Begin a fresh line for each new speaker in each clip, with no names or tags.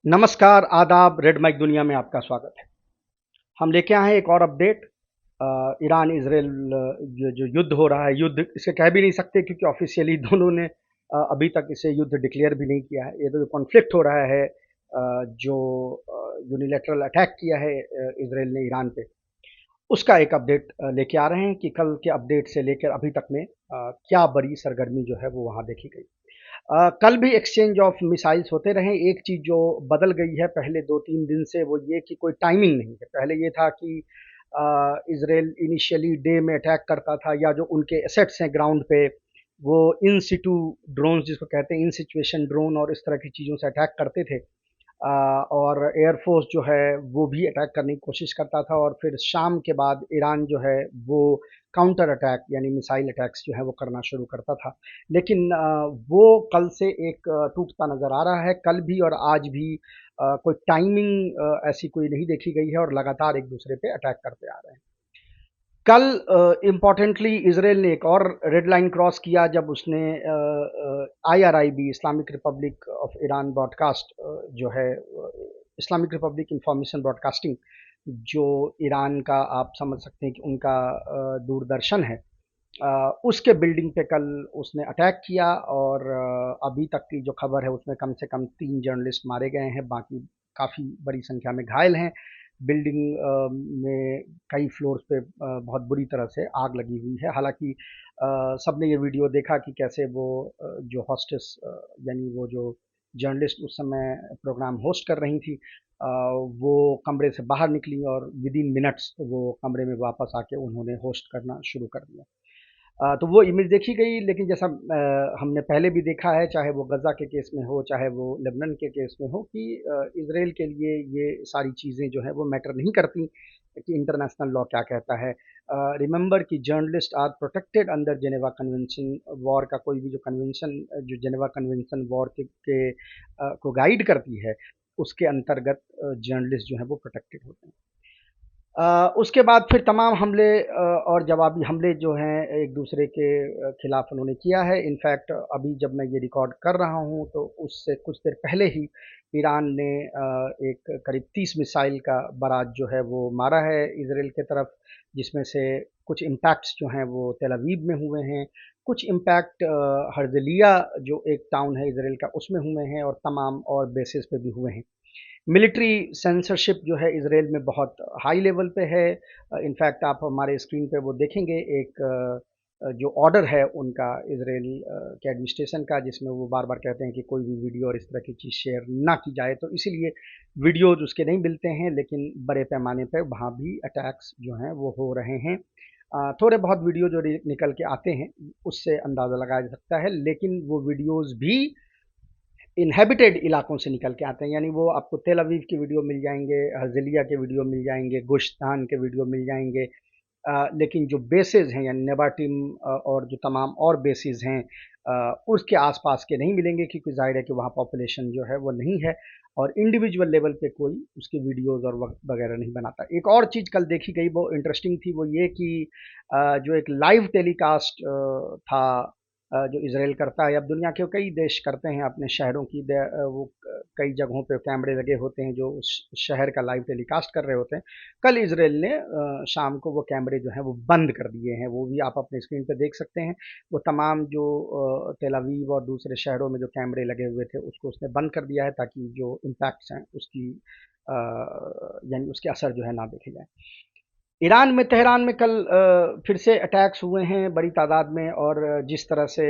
नमस्कार, आदाब, red mic दुनिया में आपका स्वागत है। हम लेके आए हैं एक और अपडेट। ईरान इज़राइल जो जो युद्ध हो रहा है, युद्ध इसे कह भी नहीं सकते क्योंकि ऑफ़िशियली दोनों ने अभी तक इसे युद्ध डिक्लेयर भी नहीं किया है। ये जो कॉन्फ्लिक्ट हो रहा है, जो यूनिलैटरल अटैक किया है इज़राइल ने ईरान पे, उसका एक अपडेट लेके आ रहे हैं कि कल के अपडेट से लेकर अभी तक में क्या बड़ी सरगर्मी जो है वो वहाँ देखी गई। कल भी एक्सचेंज ऑफ मिसाइल्स होते रहे। एक चीज़ जो बदल गई है पहले 2-3 दिन से वो ये कि कोई टाइमिंग नहीं है। पहले ये था कि इज़राइल इनिशियली डे में अटैक करता था या जो उनके एसेट्स हैं ग्राउंड पे, वो इन सिटू ड्रोन्स जिसको कहते हैं इन सिचुएशन ड्रोन और इस तरह की चीज़ों से अटैक करते थे। और एयरफोर्स जो है वो भी अटैक करने की कोशिश करता था और फिर शाम के बाद ईरान जो है वो काउंटर अटैक यानी मिसाइल अटैक्स जो है वो करना शुरू करता था। लेकिन वो कल से एक टूटता नज़र आ रहा है। कल भी और आज भी कोई टाइमिंग ऐसी कोई नहीं देखी गई है और लगातार एक दूसरे पे अटैक करते आ रहे हैं। कल इम्पॉर्टेंटली इसराइल ने एक और रेड लाइन क्रॉस किया जब उसने IRIB Islamic Republic of Iran broadcast जो है इस्लामिक रिपब्लिक इंफॉर्मेशन ब्रॉडकास्टिंग, जो ईरान का आप समझ सकते हैं कि उनका दूरदर्शन है, उसके बिल्डिंग पे कल उसने अटैक किया और अभी तक की जो खबर है उसमें कम से कम 3 जर्नलिस्ट मारे गए हैं, बाकी काफ़ी बड़ी संख्या में घायल हैं। बिल्डिंग में कई फ्लोर्स पे बहुत बुरी तरह से आग लगी हुई है। हालांकि सबने ये वीडियो देखा कि कैसे वो जो हॉस्टेस यानी वो जो जर्नलिस्ट उस समय प्रोग्राम होस्ट कर रही थी, वो कमरे से बाहर निकली और विद इन मिनट्स वो कमरे में वापस आके उन्होंने होस्ट करना शुरू कर दिया। तो वो इमेज देखी गई, लेकिन जैसा हमने पहले भी देखा है, चाहे वो गज़ा के केस में हो, चाहे वो लेबनान के केस में हो, कि इज़राइल के लिए ये सारी चीज़ें जो हैं वो मैटर नहीं करती कि इंटरनेशनल लॉ क्या कहता है। रिमेंबर कि journalist are protected under Geneva convention. War का कोई भी जो कन्वेंशन, जो जेनेवा कन्वेंशन वॉर को गाइड करती है, उसके अंतर्गत जर्नलिस्ट जो हैं वो प्रोटेक्टेड होते हैं। उसके बाद फिर तमाम हमले और जवाबी हमले जो हैं एक दूसरे के खिलाफ उन्होंने किया है। इनफैक्ट अभी जब मैं ये रिकॉर्ड कर रहा हूँ तो उससे कुछ देर पहले ही ईरान ने एक करीब 30 मिसाइल का बारात जो है वो मारा है इसराइल के तरफ, जिसमें से कुछ इम्पैक्ट्स जो हैं वो तेल अवीव में हुए हैं, कुछ इम्पैक्ट हर्जलिया जो एक टाउन है इसराइल का उसमें हुए हैं और तमाम और बेसिस पे भी हुए हैं। मिलिट्री सेंसरशिप जो है इसराइल में बहुत हाई लेवल पे है। इनफैक्ट आप हमारे स्क्रीन पे वो देखेंगे एक जो ऑर्डर है उनका इसराइल के एडमिनिस्ट्रेशन का, जिसमें वो बार बार कहते हैं कि कोई भी वीडियो और इस तरह की चीज़ शेयर ना की जाए, तो इसीलिए वीडियोज उसके नहीं मिलते हैं, लेकिन बड़े पैमाने पर वहाँ भी अटैक्स जो हैं वो हो रहे हैं। थोड़े बहुत वीडियो जो निकल के आते हैं उससे अंदाज़ा लगाया जा सकता है, लेकिन वो वीडियोज़ भी इनहेबिटेड इलाकों से निकल के आते हैं। यानी वो आपको तेल अवीव की वीडियो मिल जाएंगे, हर्जलिया के वीडियो मिल जाएंगे, गुश्तान के वीडियो मिल जाएंगे, लेकिन जो बेसेस हैं यानी नेबाटिम और जो तमाम और बेसिस हैं उसके आसपास के नहीं मिलेंगे, क्योंकि जाहिर है कि वहाँ पॉपुलेशन जो है वो नहीं है और इंडिविजुअल लेवल पे कोई उसकी वीडियोस और वगैरह नहीं बनाता। एक और चीज़ कल देखी गई वो इंटरेस्टिंग थी, वो ये कि जो एक लाइव टेलीकास्ट था जो इसराइल करता है, अब दुनिया के कई देश करते हैं अपने शहरों की वो कई जगहों पे कैमरे लगे होते हैं जो उस शहर का लाइव टेलीकास्ट कर रहे होते हैं। कल इसराइल ने शाम को वो कैमरे जो हैं वो बंद कर दिए हैं, वो भी आप अपने स्क्रीन पे देख सकते हैं। वो तमाम जो तेल अवीव और दूसरे शहरों में जो कैमरे लगे हुए थे उसको उसने बंद कर दिया है, ताकि जो इम्पैक्ट्स हैं उसकी यानी उसके असर जो है ना देखे जाए। ईरान में तेहरान में कल फिर से अटैक्स हुए हैं बड़ी तादाद में, और जिस तरह से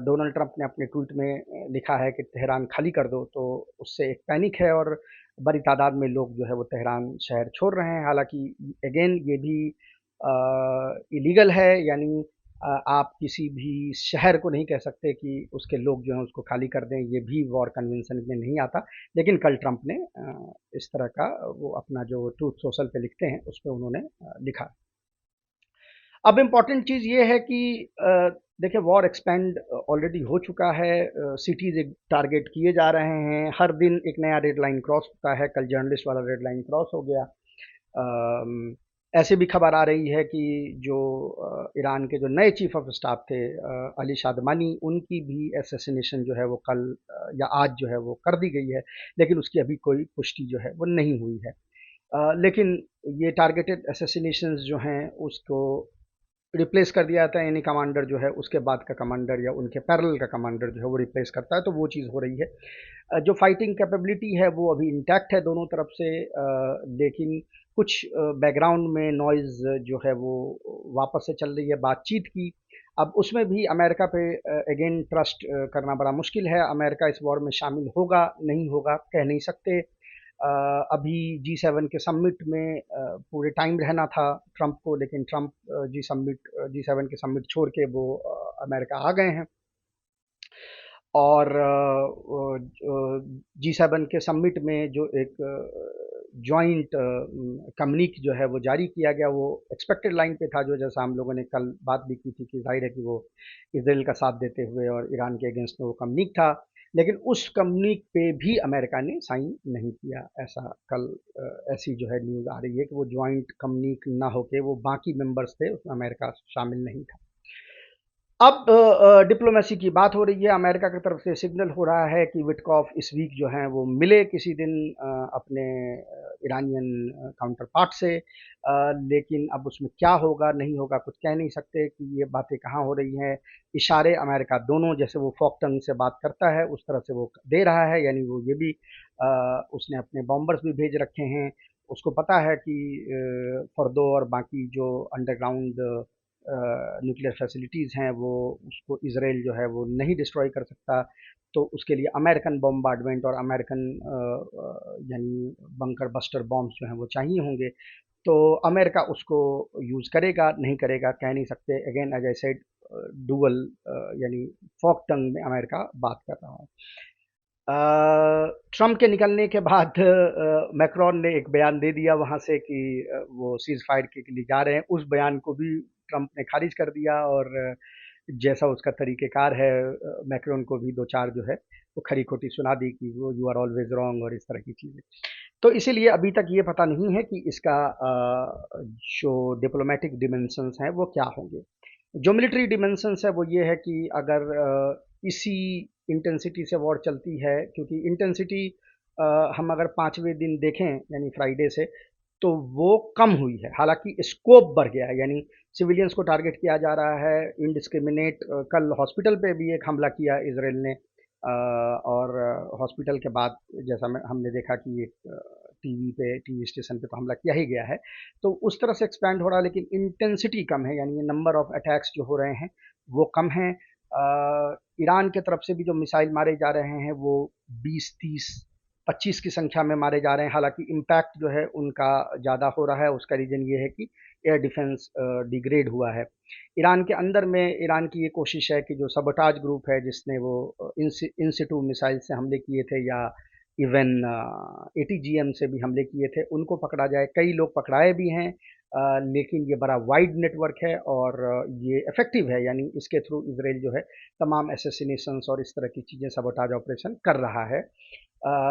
डोनाल्ड ट्रंप ने अपने ट्वीट में लिखा है कि तेहरान खाली कर दो, तो उससे एक पैनिक है और बड़ी तादाद में लोग जो है वो तेहरान शहर छोड़ रहे हैं। हालांकि अगेन ये भी इलीगल है, यानी आप किसी भी शहर को नहीं कह सकते कि उसके लोग जो हैं उसको खाली कर दें, ये भी वॉर कन्वेंशन में नहीं आता। लेकिन कल ट्रंप ने इस तरह का वो अपना जो ट्रूथ सोशल पे लिखते हैं उस पे उन्होंने लिखा। अब इम्पॉर्टेंट चीज़ ये है कि देखिए वॉर एक्सपेंड ऑलरेडी हो चुका है, सिटीज़ एक टारगेट किए जा रहे हैं, हर दिन एक नया रेड लाइन क्रॉस होता है। कल जर्नलिस्ट वाला रेड लाइन क्रॉस हो गया। ऐसे भी खबर आ रही है कि जो ईरान के जो नए चीफ ऑफ स्टाफ थे अली शादमानी, उनकी भी असैसिनेशन जो है वो कल या आज जो है वो कर दी गई है, लेकिन उसकी अभी कोई पुष्टि जो है वो नहीं हुई है। लेकिन ये टारगेटेड असैसिनेशंस जो हैं उसको रिप्लेस कर दिया जाता है, यानी कमांडर जो है उसके बाद का कमांडर या उनके पैरेलल का कमांडर जो है वो रिप्लेस करता है, तो वो चीज़ हो रही है। जो फाइटिंग कैपेबिलिटी है वो अभी इंटैक्ट है दोनों तरफ से, लेकिन कुछ बैकग्राउंड में नॉइज़ जो है वो वापस से चल रही है बातचीत की। अब उसमें भी अमेरिका पे अगेन ट्रस्ट करना बड़ा मुश्किल है। अमेरिका इस वॉर में शामिल होगा नहीं होगा कह नहीं सकते। अभी जी7 के समिट में पूरे टाइम रहना था ट्रंप को, लेकिन ट्रंप जी7 के समिट छोड़ के वो अमेरिका आ गए हैं। और जी7 के समिट में जो एक जॉइंट कम्युनिक जो है वो जारी किया गया, वो एक्सपेक्टेड लाइन पे था, जो जैसा हम लोगों ने कल बात भी की थी कि जाहिर है कि वो इसराइल का साथ देते हुए और ईरान के अगेंस्ट में वो कम्युनिक था। लेकिन उस कम्युनिक पे भी अमेरिका ने साइन नहीं किया, ऐसा कल ऐसी जो है न्यूज़ आ रही है कि वो जॉइंट कम्युनिक ना होके वो बाकी मेंबर्स थे, उसमें अमेरिका शामिल नहीं था। अब डिप्लोमेसी की बात हो रही है, अमेरिका की तरफ से सिग्नल हो रहा है कि विटकॉफ इस वीक जो हैं वो मिले किसी दिन अपने ईरानियन काउंटर पार्ट से, लेकिन अब उसमें क्या होगा नहीं होगा कुछ कह नहीं सकते कि ये बातें कहाँ हो रही हैं। इशारे अमेरिका दोनों, जैसे वो फोक टंग से बात करता है उस तरह से वो दे रहा है, यानी वो ये भी उसने अपने बॉम्बर्स भी भेज रखे हैं। उसको पता है कि फर्दो और बाकी जो अंडरग्राउंड न्यूक्लियर फैसिलिटीज़ हैं वो उसको इसराइल जो है वो नहीं डिस्ट्रॉय कर सकता, तो उसके लिए अमेरिकन बॉम्बार्डमेंट और अमेरिकन यानी बंकर बस्टर बॉम्ब्स जो हैं वो चाहिए होंगे। तो अमेरिका उसको यूज़ करेगा नहीं करेगा कह नहीं सकते। Again as I said, dual यानी फॉक टंग में अमेरिका बात कर रहा है। ट्रम्प के निकलने के बाद मैक्रोन ने एक बयान दे दिया वहाँ से कि वो सीज़ फायर के लिए जा रहे हैं। उस बयान को भी ट्रम्प ने खारिज कर दिया, और जैसा उसका तरीक़ेकार है, मैक्रोन को भी 2-4 जो है वो खरी-खोटी सुना दी कि वो यू आर ऑलवेज़ रॉन्ग और इस तरह की चीज़ें। तो इसीलिए अभी तक ये पता नहीं है कि इसका जो डिप्लोमैटिक डिमेंशंस हैं वो क्या होंगे। जो मिलिट्री डिमेंशंस है वो ये है कि अगर इसी इंटेंसिटी से वॉर चलती है, क्योंकि इंटेंसिटी हम अगर पाँचवें दिन देखें यानी फ्राइडे से, तो वो कम हुई है, हालांकि स्कोप बढ़ गया है, यानी सिविलियंस को टारगेट किया जा रहा है इनडिस्क्रिमिनेट। कल हॉस्पिटल पे भी एक हमला किया इसराइल ने, और हॉस्पिटल के बाद जैसा हमने देखा कि एक टीवी स्टेशन पे तो हमला किया ही गया है, तो उस तरह से एक्सपैंड हो रहा है, लेकिन इंटेंसिटी कम है, यानी नंबर ऑफ अटैक्स जो हो रहे हैं वो कम हैं। ईरान के तरफ से भी जो मिसाइल मारे जा रहे हैं वो 20, 30, 25 की संख्या में मारे जा रहे हैं, हालांकि इम्पैक्ट जो है उनका ज़्यादा हो रहा है। उसका रीज़न ये है कि एयर डिफेंस डिग्रेड हुआ है। ईरान के अंदर में ईरान की ये कोशिश है कि जो सबोटाज ग्रुप है जिसने वो इंसिटू मिसाइल से हमले किए थे, या इवन एटीजीएम से भी हमले किए थे, उनको पकड़ा जाए। कई लोग पकड़ाए भी हैं, लेकिन ये बड़ा वाइड नेटवर्क है और ये इफेक्टिव है, यानी इसके थ्रू इसराइल जो है तमाम असैसिनेशंस और इस तरह की चीज़ें, सबोटाज ऑपरेशन कर रहा है।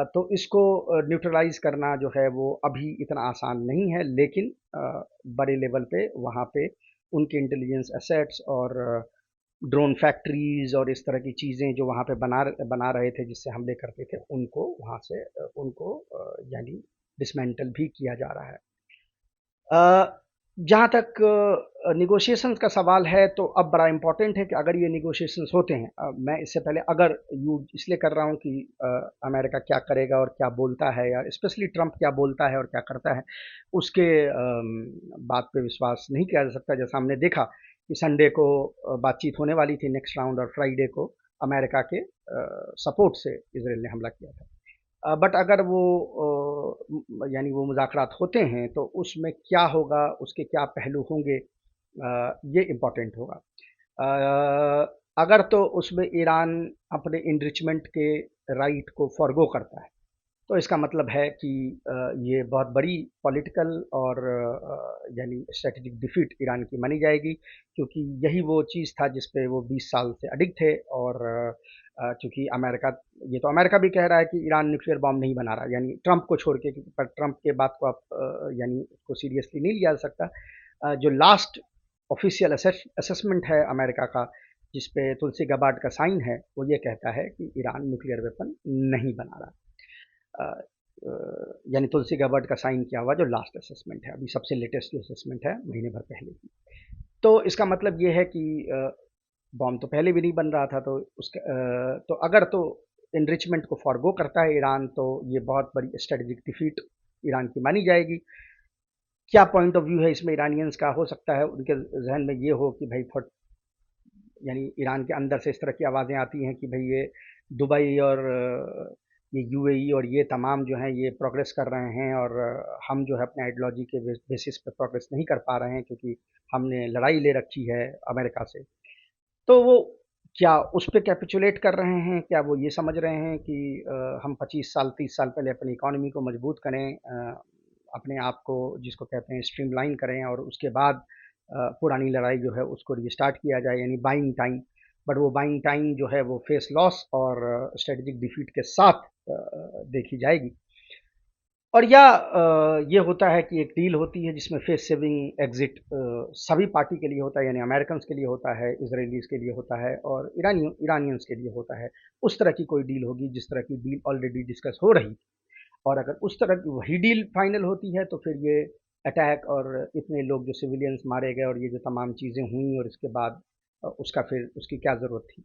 तो इसको न्यूट्रलाइज करना जो है वो अभी इतना आसान नहीं है, लेकिन बड़े लेवल पे वहाँ पे उनके इंटेलिजेंस एसेट्स और ड्रोन फैक्ट्रीज और इस तरह की चीज़ें जो वहाँ पे बना रहे थे जिससे हमले करते थे, उनको वहाँ से उनको यानी डिसमेंटल भी किया जा रहा है। जहाँ तक नेगोशिएशंस का सवाल है, तो अब बड़ा इम्पोर्टेंट है कि अगर ये नेगोशिएशंस होते हैं, मैं इससे पहले अगर यूँ इसलिए कर रहा हूँ कि अमेरिका क्या करेगा और क्या बोलता है, या स्पेशली ट्रंप क्या बोलता है और क्या करता है, उसके बात पे विश्वास नहीं किया जा सकता। जैसा हमने देखा कि संडे को बातचीत होने वाली थी नेक्स्ट राउंड, और फ्राइडे को अमेरिका के सपोर्ट से इसराइल ने हमला किया था। बट अगर वो यानी वो मुज़ाकरात होते हैं तो उसमें क्या होगा, उसके क्या पहलू होंगे, ये इम्पोर्टेंट होगा। अगर तो उसमें ईरान अपने इनरिचमेंट के राइट को फॉरगो करता है, तो इसका मतलब है कि ये बहुत बड़ी पॉलिटिकल और यानी स्ट्रेटेजिक डिफीट ईरान की मानी जाएगी, क्योंकि यही वो चीज़ था जिस पे वो 20 साल से अडिग थे, और चूँकि अमेरिका ये तो अमेरिका भी कह रहा है कि ईरान न्यूक्लियर बॉम्ब नहीं बना रहा, यानी ट्रंप को छोड़ के, पर ट्रंप के बात को आप यानी उसको सीरियसली नहीं लिया जा सकता। जो लास्ट ऑफिशियल असेसमेंट है अमेरिका का, जिस पे तुलसी गबार्ड का साइन है, वो ये कहता है कि ईरान न्यूक्लियर वेपन नहीं बना रहा। यानी तुलसी गबार्ड का साइन किया हुआ जो लास्ट असेसमेंट है, अभी सबसे लेटेस्ट जो असेसमेंट है महीने भर पहले की। तो इसका मतलब ये है कि बॉम्ब तो पहले भी नहीं बन रहा था, तो उसका तो अगर तो इनरिचमेंट को फॉरगो करता है ईरान, तो ये बहुत बड़ी स्ट्रेटेजिक डिफीट ईरान की मानी जाएगी। क्या पॉइंट ऑफ व्यू है इसमें ईरानियंस का, हो सकता है उनके जहन में ये हो कि भाई यानी ईरान के अंदर से इस तरह की आवाज़ें आती हैं कि भाई ये दुबई और ये यूएई और ये तमाम जो हैं ये प्रोग्रेस कर रहे हैं, और हम जो है अपने आइडियोलॉजी के बेसिस पे प्रोग्रेस नहीं कर पा रहे हैं, क्योंकि हमने लड़ाई ले रखी है अमेरिका से। तो वो क्या उस पे कैपिचुलेट कर रहे हैं? क्या वो ये समझ रहे हैं कि हम 25 साल 30 साल पहले अपनी इकोनॉमी को मजबूत करें, अपने आप को जिसको कहते हैं स्ट्रीमलाइन करें, और उसके बाद पुरानी लड़ाई जो है उसको रिस्टार्ट किया जाए, यानी बाइंग टाइम। बट वो बाइंग टाइम जो है वो फेस लॉस और स्ट्रेटेजिक डिफीट के साथ देखी जाएगी। और या ये होता है कि एक डील होती है जिसमें फेस सेविंग एग्जिट सभी पार्टी के लिए होता है, यानी अमेरिकन के लिए होता है, इसराइलीज के लिए होता है, और ईरानियंस के लिए होता है। उस तरह की कोई डील होगी जिस तरह की डील ऑलरेडी डिस्कस हो रही, और अगर उस तरह की वही डील फाइनल होती है, तो फिर ये अटैक और इतने लोग जो सिविलियंस मारे गए और ये जो तमाम चीज़ें हुई, और इसके बाद उसका फिर उसकी क्या ज़रूरत थी।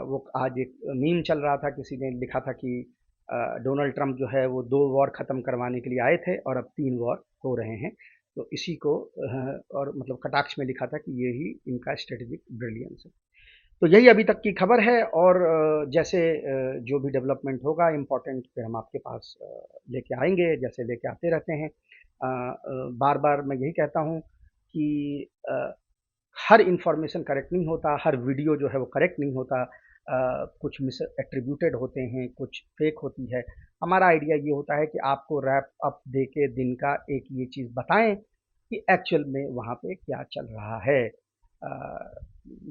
वो आज एक मीम चल रहा था, किसी ने लिखा था कि डोनाल्ड ट्रंप जो है वो 2 वॉर ख़त्म करवाने के लिए आए थे और अब 3 वॉर हो रहे हैं। तो इसी को और मतलब कटाक्ष में लिखा था कि यही इनका स्ट्रेटेजिक ब्रिलियंस है। तो यही अभी तक की खबर है, और जैसे जो भी डेवलपमेंट होगा इम्पोर्टेंट, फिर हम आपके पास लेके आएंगे, जैसे लेके आते रहते हैं। बार बार मैं यही कहता हूँ कि हर इंफॉर्मेशन करेक्ट नहीं होता, हर वीडियो जो है वो करेक्ट नहीं होता। कुछ मिस एट्रीब्यूटेड होते हैं, कुछ फेक होती है। हमारा आइडिया ये होता है कि आपको रैप अप दे के दिन का एक ये चीज़ बताएं कि एक्चुअल में वहाँ पे क्या चल रहा है।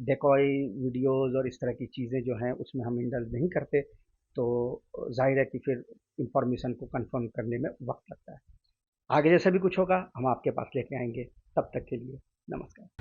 डेकॉय वीडियोस और इस तरह की चीज़ें जो हैं उसमें हम इंडल्ज नहीं करते, तो जाहिर है कि फिर इंफॉर्मेशन को कंफर्म करने में वक्त लगता है। आगे जैसा भी कुछ होगा हम आपके पास लेके आएंगे। तब तक के लिए नमस्कार।